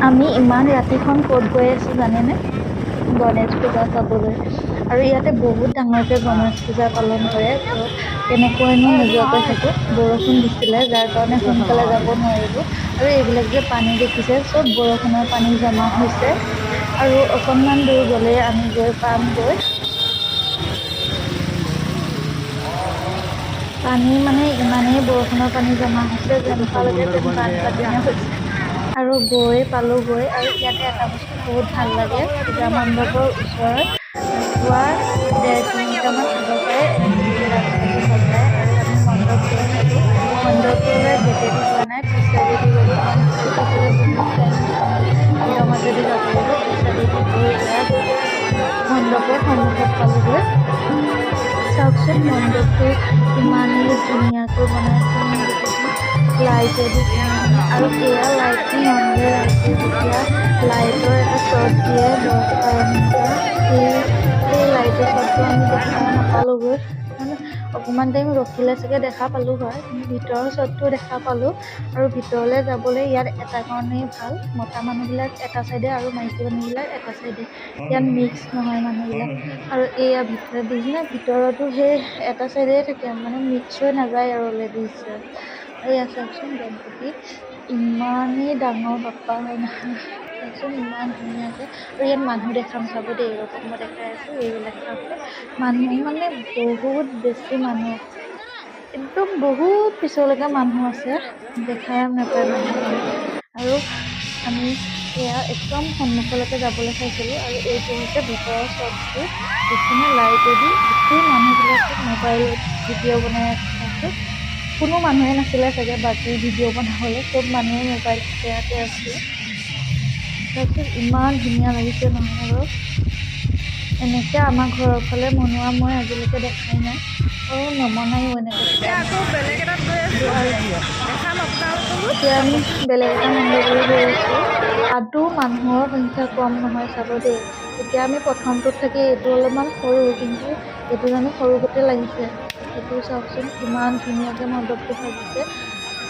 আমি ইমান ৰাতিখন ক'ত গৈ আছো জানেনে? গণেশ পূজা চাবলৈ। আৰু ইয়াতে বহুত ডাঙৰকে গণেশ পূজা পালন কৰে। ত' কেনেকৈনো নোযোৱাকৈ থাকো। বৰষুণ দিছিলে যাৰ কাৰণে সোনকালে যাব নোৱাৰিলো। আৰু এইবিলাক যে পানী দেখিছে চব বৰষুণৰ পানী জমা হৈছে। আৰু অকনমান দূৰ গলে আমি গৈ পামগৈ। পানী মানে ইমানেই বৰষুণৰ পানী জমা হৈছে যেন পালকে যেন বানপানীয়ে হৈছে। আৰু গৈ পালোগৈ আৰু ইয়াতে এটা বস্তু বহুত ভাল লাগে। পূজা মণ্ডপৰ ওচৰত পুৱা 1.5 কিলোমিটাৰ মান আগৰ পৰাই এনেকে ৰাস্তাটো সজায় আৰু আমি মণ্ডপ গৈ পালো। মণ্ডপলৈ গেটেদি যোৱা নাই, পিছ চাইডেদি গলো কাৰণ সেইটো ফালে বহুত টাইম আমি ভিৰৰ মাজেদি যাব লাগিব। পিছ চাইডেদি গৈ ইয়াত মণ্ডপৰ সন্মুখত পালোগৈ। চাওকচোন মণ্ডপটো ইমানেই ধুনীয়াকৈ বনাইছে মোৰ গোটেইখন লাইটেদি আৰু এয়া লাইটটো নৰ্মেল লাইটে যেতিয়া লাইটৰ এটা শ্বট দিয়ে 10-12 মিনিটৰ সেই লাইটৰ শ্বটটো আমি দেখা নাপালোগৈ। মানে অকমান টাইম ৰখিলে চাগে দেখা পালো হয়, কিন্তু ভিতৰৰ শ্বটটো দেখা পালো। আৰু ভিতৰলে যাবলৈ ইয়াত এটা কাৰণেই ভাল, মতা মানুহ বিলাক এটা চাইডে আৰু মাইকী মানুহ বিলাক এটা চাইডে। ইয়াত মিক্স নহয় মানুহ বিলাক। আৰু এইয়া ভিতৰত দেখিছেনে, ভিতৰতো সেই এটা চাইডে থাকে মানে মিক্স হৈ নাযায় আৰু লেডিজ জেণ্টছ। আৰু ইয়াত চাওকচোন গণপতি ইমানেই ডাঙৰ বাপ্পা হয় নহয়, চাওকচোন ইমান ধুনীয়াকে। আৰু ইয়াত মানুহ দেখাম চাব দেই, ৰ'ব মই দেখাই আছো। এইবিলাক চাওকচোন মানুহ মানে বহুত বেছি মানুহ, একদম বহুত পিছলৈকে মানুহ আছে, দেখাই নাপায় মানুহখিনি। আৰু আমি এয়া একদম সন্মুখলৈকে যাবলৈ চাইছিলো আৰু এইটো হৈছে ভিতৰৰ শ্বটটো। দেখিছেনে লাইটেদি গোটেই মানুহবিলাকে মোবাইলত ভিডিঅ' বনাই আছে। চাওকচোন কোনো মানুহে নাছিলে চাগে বাকী ভিডিঅ' বনাবলৈ, চব মানুহে মোবাইল কেমেৰাতে আছিলে। চাওকচোন ইমান ধুনীয়া লাগিছে নহয় বাৰু। এনেকে আমাৰ ঘৰৰ ফালে বনোৱা মই আজিলৈকে দেখাই নাই আৰু নবনাইও এনেকে কেতিয়াও। এতিয়া আমি বেলেগ এটা মণ্ডপলৈ গৈ আছো। তাতো মানুহৰ সংখ্যা কম নহয় চাব দেই। এতিয়া আমি প্ৰথমটোত থাকি এইটো অলপমান সৰু, কিন্তু এইটো জানো সৰু গতে লাগিছে। সেইটো চাওকচোন কিমান ধুনীয়াকে মণ্ডপটো সাজিছে,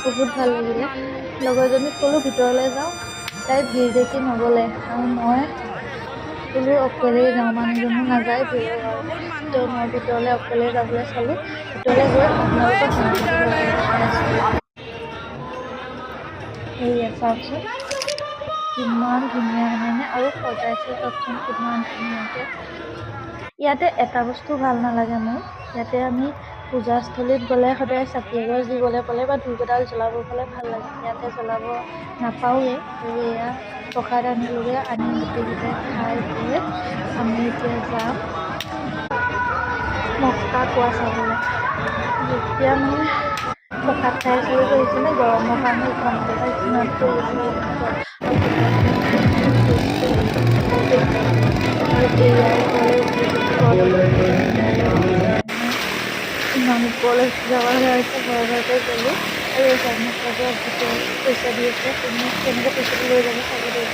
বহুত ভাল লাগিলে। লগৰজনীক কলো ভিতৰলৈ যাওঁ, তাই ভিৰ দেখি নগলে আৰু মই বোলো অকলেই যাওঁ, মানুহজনো নাযায় ভিৰৰ কাৰণে। ত' মই ভিতৰলে অকলে যাবলৈ চালো। ভিতৰলে গৈ আপোনালোকক গণপতি ভালকে দেখাই আছো। এইয়া চাওকচোন কিমান ধুনীয়া নহয়নে? আৰু সজাইছে চাওকচোন কিমান ধুনীয়াকে। ইয়াতে এটা বস্তু ভাল নালাগে মোৰ, ইয়াতে আমি পূজাস্থলীত গ'লে সদায় চাকি এগছ দিবলৈ পালে বা ধূপ এডাল জ্বলাব পালে ভাল লাগে। ইয়াতে জ্বলাব নাপাওৱে। আৰু এয়া প্ৰসাদ আনিলোগে, আনি গোটেইকেইটাই খাই বৈ আমি এতিয়া যাম মক্কা কোৱা চাবলৈ। যেতিয়া মানে প্ৰসাদ খাই আছিলো দেখিছেনে, গৰমৰ কাৰণে ঘামটো কিমান পৰি আছে কেনেকুৱা। আৰু প্ৰসাদখিনি খাই ইমান টেষ্টি লাগিছে বহুত টেষ্টি লাগিছে। আৰু এয়া ওপৰলৈ উঠি মানে ইমান ওপৰলৈ যাব লগা হৈছে, ভয় ভয়কে গলো। আৰু এই চাইডৰ পৰা ভিতৰত পইচা দি আছে, কোনে কেনেকে পইচাটো লৈ যাব চাব দেই।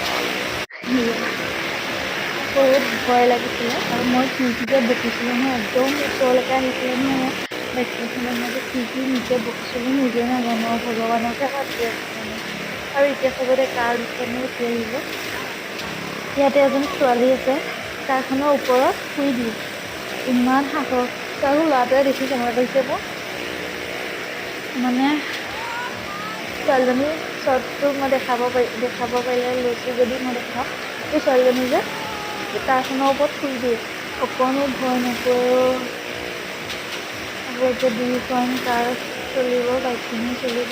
বহুত ভয় লাগিছিলে আৰু মই খিৰিকীতে বকিছিলো নহয়, একদম ওচৰলৈকে আহিছিলে নহয় মই বাইকখনত। মই যে খিৰিকী বকিছিলো নিজে নাজানো আৰু ভগৱানকে মাতি আছো মানে। আৰু এতিয়া চাব দে কাৰ দুখনো উঠি আহিব। ইয়াতে এজনী ছোৱালী আছে, কাৰখনৰ ওপৰত শুই দিয়ে, ইমান সাহস। আৰু ল'ৰাটোৱে দেখি কেনেকুৱা লাগিছে মোক। মানে ছোৱালীজনী শ্বটটো মই দেখাব পাৰিলে লৈছো যদি মই দেখাম। এই ছোৱালীজনী যে কাৰখনৰ ওপৰত শুই দিয়ে, অকনো ভয় নকৰে। আকৌ এতিয়া দুইখন কাৰ চলিব, বাইকখিনিও চলিব।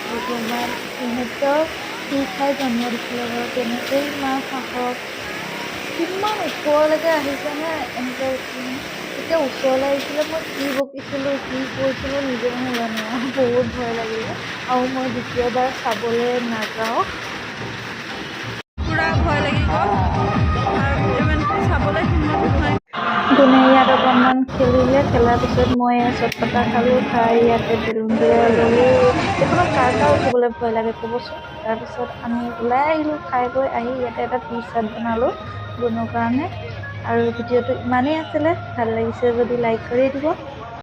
ভগৱান ইহঁতক কি খাই জন্ম দিছিলে বাৰু, কেনেকে ইমান সাহস, কিমান ওপৰলৈকে আহিছে নে এনেকে উঠি মানে। এতিয়া ওচৰলৈ আহিছিলে, মই কি বকিছিলো কি কৈছিলো নিজে নাজানো আৰু বহুত ভয় লাগিলে। আৰু মই দ্বিতীয়বাৰ চাবলৈ নাযাওঁ, পুৰা ভয় লাগি গ'ল আৰু ইমানখিনি চাবলৈ হিম্মত নহয়। যোনে ইয়াত অকণমান খেলিলে, খেলাৰ পিছত মই চটপটা খালো, খাই ইয়াতে বেলুন দৌৰালো। এইখনত কাৰ উঠিবলৈ ভয় লাগে ক'বচোন। তাৰপিছত আমি ওলাই আহিলো, খাই বৈ আহি ইয়াতে এটা টি চাৰ্ট বনালো গুণৰ কাৰণে। আৰু ভিডিঅ'টো ইমানেই আছিলে, ভাল লাগিছে যদি লাইক কৰি দিব।